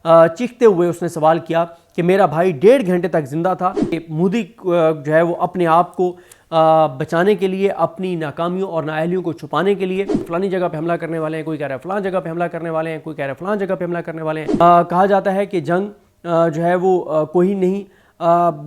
चीखते हुए उसने सवाल किया कि मेरा भाई 1.5 घंटे तक जिंदा था। मोदी जो है वो अपने आप को बचाने के लिए, अपनी नाकामियों और नाअहलियों को छुपाने के लिए फलानी जगह पे हमला करने वाले हैं, कोई कह रहा है फलां जगह पे हमला करने वाले हैं, कोई कह रहा है फलां जगह पे हमला करने वाले हैं। कहा जाता है कि जंग जो है वो कोई नहीं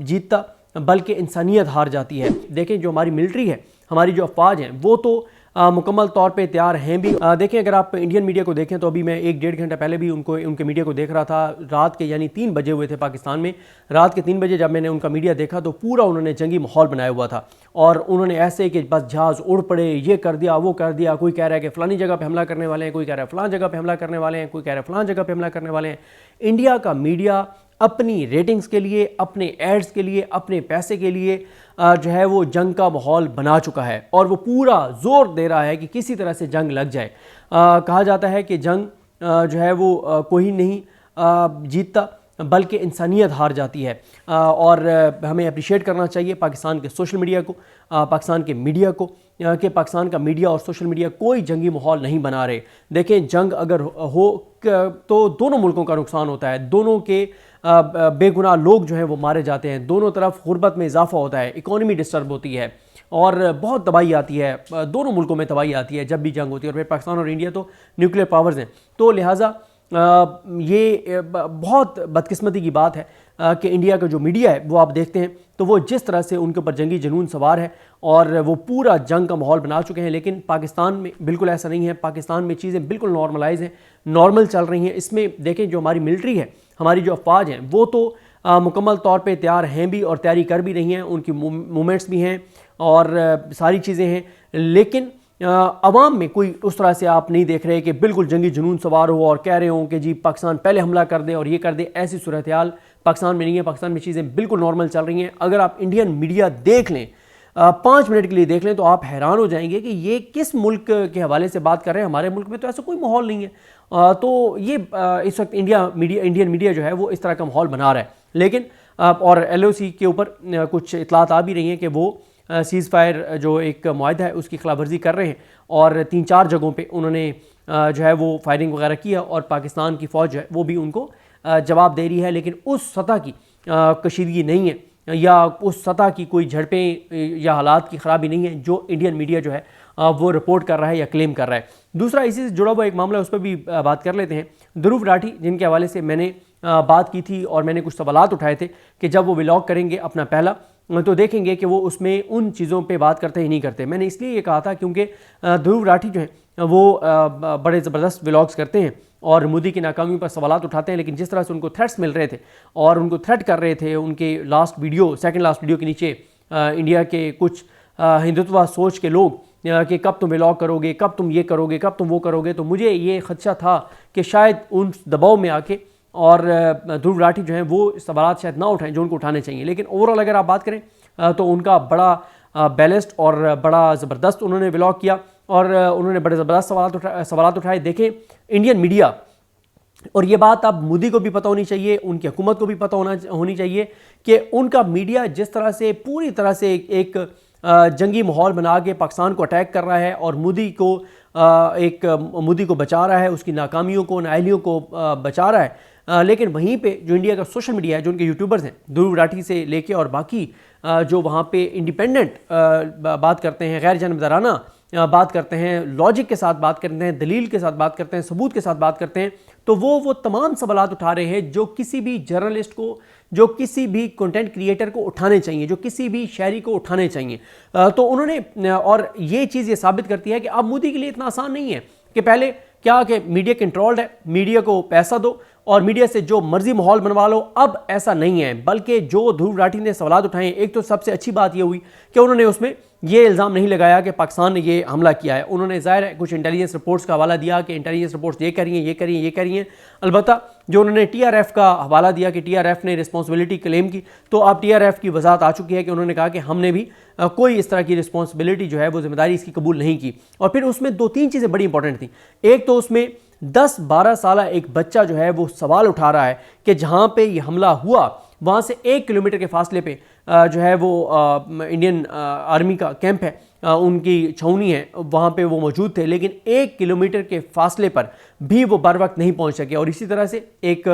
जीतता बल्कि इंसानियत हार जाती है। देखें जो हमारी मिलिट्री है, हमारी जो अफवाज हैं वो तो मुकम्मल तौर पे तैयार हैं भी। देखें अगर आप इंडियन मीडिया को देखें तो अभी मैं 1-1.5 घंटा पहले भी उनके मीडिया को देख रहा था। रात के यानी 3 बजे हुए थे पाकिस्तान में। रात के 3 बजे जब मैंने उनका मीडिया देखा तो पूरा उन्होंने जंगी माहौल बनाया हुआ था और उन्होंने ऐसे कि बस जहाज़ उड़ पड़े, ये कर दिया वो कर दिया। कोई कह रहा है कि फ़लानी जगह पर हमला करने वाले हैं, कोई कह रहा है फ़लां जगह पर हमला करने वाले हैं, कोई कह रहा है फ़लां जगह पर हमला करने वाले हैं। इंडिया का मीडिया अपनी रेटिंग्स के लिए, अपने एड्स के लिए, अपने पैसे के लिए जो है वो जंग का माहौल बना चुका है और वो पूरा जोर दे रहा है कि किसी तरह से जंग लग जाए। कहा जाता है कि जंग जो है वो कोई नहीं जीतता बल्कि इंसानियत हार जाती है। और हमें अप्रिशिएट करना चाहिए पाकिस्तान के सोशल मीडिया को, पाकिस्तान के मीडिया को, कि पाकिस्तान का मीडिया और सोशल मीडिया कोई जंगी माहौल नहीं बना रहे। देखें जंग अगर हो तो दोनों मुल्कों का नुकसान होता है, दोनों के बेगुनाह लोग जो हैं वो मारे जाते हैं, दोनों तरफ गुर्बत में इजाफा होता है, इकॉनमी डिस्टर्ब होती है और बहुत तबाही आती है। दोनों मुल्कों में तबाही आती है जब भी जंग होती है। और फिर पाकिस्तान और इंडिया तो न्यूक्लियर पावर्स हैं, तो लिहाजा ये बहुत बदकिस्मती की बात है कि इंडिया का जो मीडिया है वो आप देखते हैं तो वो जिस तरह से उनके ऊपर जंगी जुनून सवार है और वो पूरा जंग का माहौल बना चुके हैं। लेकिन पाकिस्तान में बिल्कुल ऐसा नहीं है। पाकिस्तान में चीज़ें बिल्कुल नॉर्मलाइज हैं, नॉर्मल चल रही हैं। इसमें देखें जो हमारी मिलिट्री है, हमारी जो अफवाज हैं वो तो मुकम्मल तौर पे तैयार हैं भी और तैयारी कर भी रही हैं, उनकी मूवमेंट्स भी हैं और सारी चीज़ें हैं। लेकिन अवाम में कोई उस तरह से आप नहीं देख रहे कि बिल्कुल जंगी जुनून सवार हो और कह रहे हो कि जी पाकिस्तान पहले हमला कर दे और ये कर दे। ऐसी सूरत हाल पाकिस्तान में नहीं है। पाकिस्तान में चीज़ें बिल्कुल नॉर्मल चल रही हैं। अगर आप इंडियन मीडिया देख लें, 5 मिनट के लिए देख लें तो आप हैरान हो जाएंगे कि ये किस मुल्क के हवाले से बात कर रहे हैं। हमारे मुल्क में तो ऐसा कोई माहौल नहीं है। तो ये इस वक्त इंडियन मीडिया जो है वो इस तरह का माहौल बना रहा है। लेकिन और LOC के ऊपर कुछ इतलात आ भी रही हैं कि वो सीज़ फायर जो एक मुआहदा है उसकी खिलाफवर्जी कर रहे हैं और 3-4 जगहों पे उन्होंने जो है वो फायरिंग वगैरह किया और पाकिस्तान की फ़ौज जो है वो भी उनको जवाब दे रही है। लेकिन उस सतह की कशीदगी नहीं है या उस सतह की कोई झड़पें या हालात की ख़राबी नहीं है जो इंडियन मीडिया जो है वो रिपोर्ट कर रहा है या क्लेम कर रहा है। दूसरा इसी से जुड़ा हुआ एक मामला, उस पर भी बात कर लेते हैं। ध्रुव राठी जिनके हवाले से मैंने बात की थी और मैंने कुछ सवालात उठाए थे कि जब वो व्लॉग करेंगे अपना पहला तो देखेंगे कि वो उसमें उन चीज़ों पे बात करते ही नहीं करते। मैंने इसलिए ये कहा था क्योंकि ध्रुव राठी जो है वो बड़े ज़बरदस्त व्लॉग्स करते हैं और मोदी की नाकामियों पर सवालात उठाते हैं। लेकिन जिस तरह से उनको थ्रेट्स मिल रहे थे और उनको थ्रेट कर रहे थे, उनके सेकंड लास्ट वीडियो के नीचे इंडिया के कुछ हिंदुत्व सोच के लोग कि कब तुम व्लॉग करोगे, कब तुम ये करोगे, कब तुम वो करोगे, तो मुझे ये खदशा था कि शायद उन दबाव में आके और ध्रुव राठी जो हैं वो सवाल शायद ना उठाएं जो उनको उठाने चाहिए। लेकिन ओवरऑल अगर आप बात करें तो उनका बड़ा बैलेंस्ड और बड़ा ज़बरदस्त उन्होंने व्लॉग किया और उन्होंने बड़े ज़बरदस्त सवाल उठाए। देखें इंडियन मीडिया, और ये बात अब मोदी को भी पता होनी चाहिए, उनकी हुकूमत को भी पता होनी चाहिए कि उनका मीडिया जिस तरह से पूरी तरह से एक जंगी माहौल बना के पाकिस्तान को अटैक कर रहा है और मोदी को बचा रहा है, उसकी नाकामियों को, नाअहलियों को बचा रहा है। लेकिन वहीं पे जो इंडिया का सोशल मीडिया है, जो उनके यूट्यूबर्स हैं, ध्रुव राठी से लेके और बाकी जो वहाँ पे इंडिपेंडेंट बात करते हैं, गैर जानबदाराना बात करते हैं, लॉजिक के साथ बात करते हैं, दलील के साथ बात करते हैं, सबूत के साथ बात करते हैं, तो वो तमाम सवालात उठा रहे हैं जो किसी भी जर्नलिस्ट को, जो किसी भी कंटेंट क्रिएटर को उठाने चाहिए, जो किसी भी शहरी को उठाने चाहिए। तो उन्होंने, और ये चीज़ ये साबित करती है कि अब मोदी के लिए इतना आसान नहीं है कि पहले क्या कि मीडिया कंट्रोल्ड है, मीडिया को पैसा दो और मीडिया से जो मर्जी माहौल बनवा लो। अब ऐसा नहीं है, बल्कि जो ध्रुव राठी ने सवाल उठाए, एक तो सबसे अच्छी बात ये हुई कि उन्होंने उसमें ये इल्ज़ाम नहीं लगाया कि पाकिस्तान ने ये हमला किया है। उन्होंने ज़ाहिर है कुछ इंटेलिजेंस रिपोर्ट्स का हवाला दिया कि इंटेलिजेंस रिपोर्ट्स ये करिए, ये करिए, ये करिए। अलबत्ता जो उन्होंने TRF का हवाला दिया कि TRF ने रिस्पॉन्सिबिलिटी क्लेम की, तो अब TRF की वजाहत आ चुकी है कि उन्होंने कहा कि हमने भी कोई इस तरह की रिस्पॉन्सिबिलिटी जो है वो जिम्मेदारी इसकी कबूल नहीं की। और फिर उसमें 2-3 चीज़ें बड़ी इंपॉर्टेंट थी। एक तो उसमें 10-12 साल एक बच्चा जो है वो सवाल उठा रहा है कि जहाँ पे ये हमला हुआ वहाँ से 1 किलोमीटर के फासले पे जो है वो इंडियन आर्मी का कैंप है, उनकी छावनी है, वहाँ पे वो मौजूद थे, लेकिन 1 किलोमीटर के फासले पर भी वो बर वक्त नहीं पहुँच सके। और इसी तरह से एक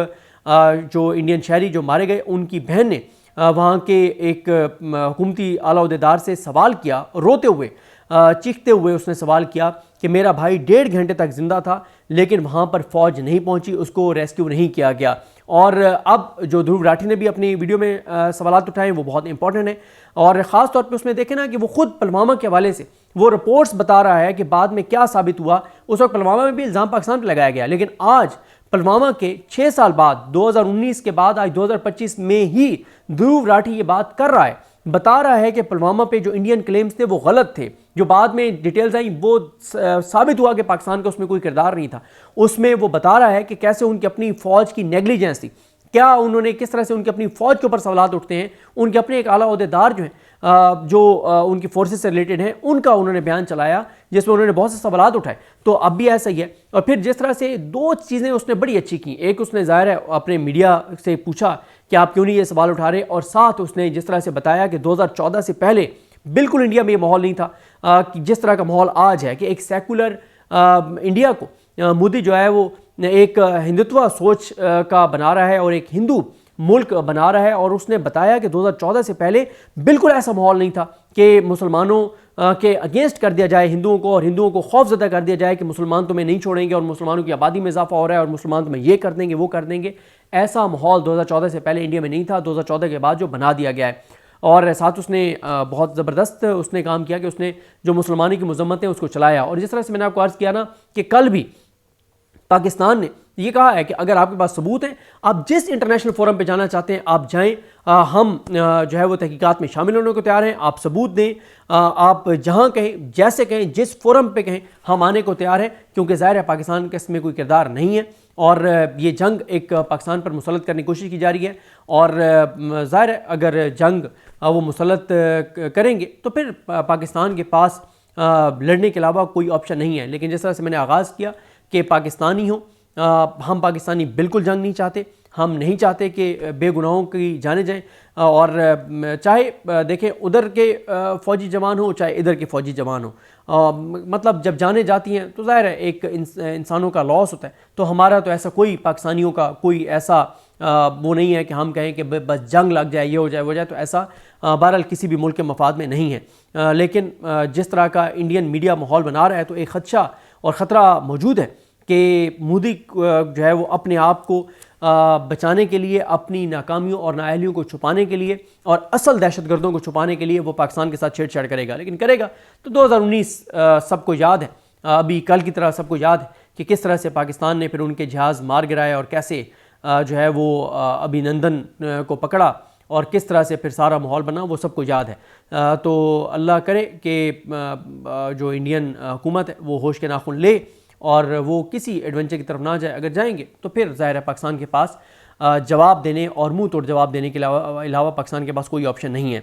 जो इंडियन शहरी जो मारे गए उनकी बहन ने वहाँ के एक हुकूमती आला ओहदेदार से सवाल किया, रोते हुए चीखते हुए उसने सवाल किया कि मेरा भाई 1.5 घंटे तक ज़िंदा था लेकिन वहाँ पर फ़ौज नहीं पहुँची, उसको रेस्क्यू नहीं किया गया। और अब जो ध्रुव राठी ने भी अपनी वीडियो में सवालात उठाए वो बहुत इंपॉर्टेंट है, और ख़ास तौर पे उसमें देखें ना कि वो खुद पुलवामा के हवाले से वो रिपोर्ट्स बता रहा है कि बाद में क्या साबित हुआ। उस वक्त पुलवामा में भी इल्ज़ाम पाकिस्तान पर लगाया गया, लेकिन आज पुलवामा के 6 साल बाद 2019 के बाद आज 2025 में ही ध्रुव राठी ये बात कर रहा है, बता रहा है कि पुलवामा पे जो इंडियन क्लेम्स थे वो गलत थे। जो बाद में डिटेल्स आई वो साबित हुआ कि पाकिस्तान का उसमें कोई किरदार नहीं था। उसमें वो बता रहा है कि कैसे उनकी अपनी फ़ौज की नेग्लिजेंस थी, क्या उन्होंने किस तरह से उनकी अपनी फ़ौज के ऊपर सवालात उठते हैं। उनके अपने एक आला ओहदेदार जो हैं जो उनकी फोर्सेस से रिलेटेड हैं उनका उन्होंने बयान चलाया जिसमें उन्होंने बहुत से सवालात उठाए। तो अब भी ऐसा ही है। और फिर जिस तरह से 2 चीज़ें उसने बड़ी अच्छी की, एक उसने ज़ाहिर है अपने मीडिया से पूछा कि आप क्यों नहीं ये सवाल उठा रहे, और साथ उसने जिस तरह से बताया कि 2014 से पहले बिल्कुल इंडिया में ये माहौल नहीं था कि जिस तरह का माहौल आज है, कि एक सेकुलर इंडिया को मोदी जो है वो एक हिंदुत्व सोच का बना रहा है और एक हिंदू मुल्क बना रहा है। और उसने बताया कि 2014 से पहले बिल्कुल ऐसा माहौल नहीं था कि मुसलमानों के अगेंस्ट कर दिया जाए हिंदुओं को, और हिंदुओं को खौफजदा कर दिया जाए कि मुसलमान तुम्हें नहीं छोड़ेंगे और मुसलमानों की आबादी में इजाफा हो रहा है और मुसलमान तुम्हें ये कर देंगे वो कर देंगे। ऐसा माहौल 2014 से पहले इंडिया में नहीं था, 2014 के बाद जो बना दिया गया है। और साथ उसने बहुत ज़बरदस्त उसने काम किया कि उसने जो मुसलमानी की मजम्मत है उसको चलाया। और जिस तरह से मैंने आपको अर्ज़ किया ना कि कल भी पाकिस्तान ने ये कहा है कि अगर आपके पास सबूत हैं, आप जिस इंटरनेशनल फोरम पे जाना चाहते हैं आप जाएं, हम जो है वो तहकीकात में शामिल होने को तैयार हैं। आप सबूत दें, आप जहां कहें, जैसे कहें, जिस फोरम पे कहें, हम आने को तैयार हैं, क्योंकि ज़ाहिर है पाकिस्तान का इसमें कोई किरदार नहीं है और ये जंग एक पाकिस्तान पर मुसल्लत करने की कोशिश की जा रही है। और ज़ाहिर है अगर जंग वो मुसल्लत करेंगे तो फिर पाकिस्तान के पास लड़ने के अलावा कोई ऑप्शन नहीं है। लेकिन जिस तरह से मैंने आगाज़ किया कि पाकिस्तानी हो, हम पाकिस्तानी बिल्कुल जंग नहीं चाहते, हम नहीं चाहते कि बेगुनाहों की जाने जाएं। और चाहे देखें उधर के फ़ौजी जवान हो चाहे इधर के फ़ौजी जवान हो, मतलब जब जाने जाती हैं तो ज़ाहिर है एक इंसानों का लॉस होता है। तो हमारा तो ऐसा कोई पाकिस्तानियों का कोई ऐसा वो नहीं है कि हम कहें कि बस जंग लग जाए, ये हो जाए वो जाए, तो ऐसा बहरहाल किसी भी मुल्क के मफाद में नहीं है। लेकिन जिस तरह का इंडियन मीडिया माहौल बना रहा है तो एक खदशा और ख़तरा मौजूद है कि मोदी जो है वो अपने आप को बचाने के लिए, अपनी नाकामियों और नाअहलियों को छुपाने के लिए और असल दहशतगर्दों को छुपाने के लिए वो पाकिस्तान के साथ छेड़छाड़ करेगा। लेकिन करेगा तो 2019 सबको याद है, अभी कल की तरह सबको याद है कि किस तरह से पाकिस्तान ने फिर उनके जहाज़ मार गिराए और कैसे जो है वो अभिनंदन को पकड़ा और किस तरह से फिर सारा माहौल बना, वो सबको याद है। तो अल्लाह करे कि जो इंडियन हुकूमत है वो होश के नाखून ले और वो किसी एडवेंचर की तरफ ना जाए। अगर जाएंगे तो फिर ज़ाहिर है पाकिस्तान के पास जवाब देने और मुंह तोड़ जवाब देने के अलावा पाकिस्तान के पास कोई ऑप्शन नहीं है।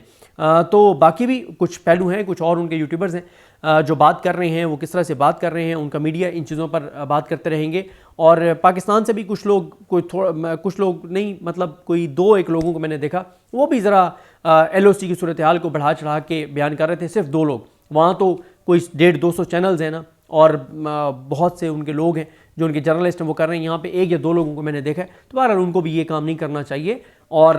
तो बाकी भी कुछ पहलू हैं, कुछ और उनके यूट्यूबर्स हैं जो बात कर रहे हैं, वो किस तरह से बात कर रहे हैं, उनका मीडिया इन चीज़ों पर बात करते रहेंगे। और पाकिस्तान से भी कुछ लोग नहीं, मतलब कोई 2-1 लोगों को मैंने देखा, वो भी ज़रा LOC की सूरत हाल को बढ़ा चढ़ा के बयान कर रहे थे। सिर्फ 2 लोग, वहाँ तो कोई 150-200 चैनल्स हैं ना, और बहुत से उनके लोग हैं जो उनके जर्नलिस्ट हैं वो कर रहे हैं। यहाँ पे 1 या 2 लोगों को मैंने देखा है। तो बहरहाल उनको भी ये काम नहीं करना चाहिए और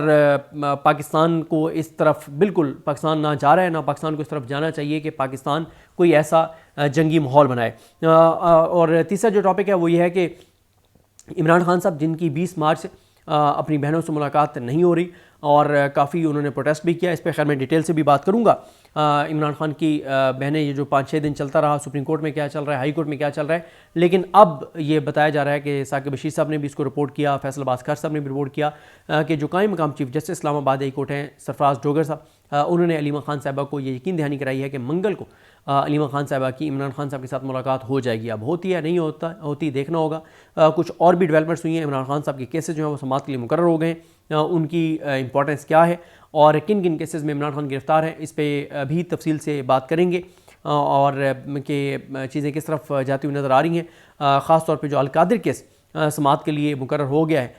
पाकिस्तान को इस तरफ बिल्कुल, पाकिस्तान ना जा रहा है ना पाकिस्तान को इस तरफ जाना चाहिए कि पाकिस्तान कोई ऐसा जंगी माहौल बनाए। और तीसरा जो टॉपिक है वो ये है कि इमरान खान साहब जिनकी 20 मार्च से अपनी बहनों से मुलाकात नहीं हो रही और काफ़ी उन्होंने प्रोटेस्ट भी किया, इस पर खैर मैं डिटेल से भी बात करूँगा। इमरान खान की बहनें, ये जो 5-6 दिन चलता रहा, सुप्रीम कोर्ट में क्या चल रहा है, हाई कोर्ट में क्या चल रहा है, लेकिन अब ये बताया जा रहा है कि साकिब बशीर साहब ने भी इसको रिपोर्ट किया, फैसलाबाद खान साहब ने भी रिपोर्ट किया कि जो कायम मकाम chief justice Islamabad high court हैं सरफराज डोगर साहब, उन्होंने अलीमा खान साहबा को ये यकीन दहानी कराई है कि मंगल को अलीमा खान साहबा की इमरान खान साहब के साथ मुलाकात हो जाएगी। अब होती है नहीं होती देखना होगा। कुछ और भी डेवलपमेंट्स हुई हैं, इमरान खान साहब के केसेस जो हैं वो समाअत के लिए मुकर्रर हो गए, उनकी इंपॉर्टेंस क्या है और किन किन केसेस में इमरान खान गिरफ्तार हैं, इस पर भी तफसील से बात करेंगे और कि चीज़ें किस तरफ जाती हुई नज़र आ रही हैं। ख़ास तौर पे जो अलकादिर केस समाअत के लिए मुकर्रर हो गया है,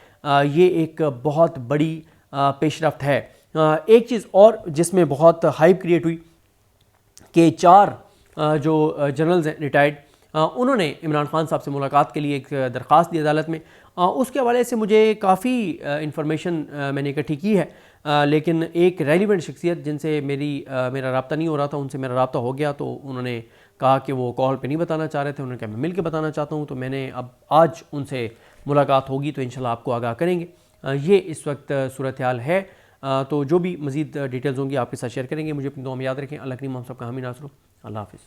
ये एक बहुत बड़ी पेशरफ्त है। एक चीज़ और जिसमें बहुत हाइप क्रिएट हुई कि 4 जो जनरल्स हैं रिटायर्ड, उन्होंने इमरान खान साहब से मुलाकात के लिए एक दरख्वास्त दी अदालत में उसके हवाले से मुझे काफ़ी इंफॉर्मेशन मैंने इकट्ठी की है, लेकिन एक रेलिवेंट शख्सियत जिनसे मेरा रब्ता नहीं हो रहा था, उनसे मेरा रब्ता हो गया। तो उन्होंने कहा कि वो कॉल पे नहीं बताना चाह रहे थे, उन्होंने कहा मैं मिल के बताना चाहता हूँ। तो मैंने अब आज उनसे मुलाकात होगी तो इंशाल्लाह आपको आगाह करेंगे। ये इस वक्त सूरत हाल है। तो जो भी मज़ीद डिटेल्स होंगी आपके साथ शेयर करेंगे। मुझे अपनी दुआ में याद रखें। अल्लाह करीम हम सब का हामी नासरो। अल्लाह हाफ़िज़।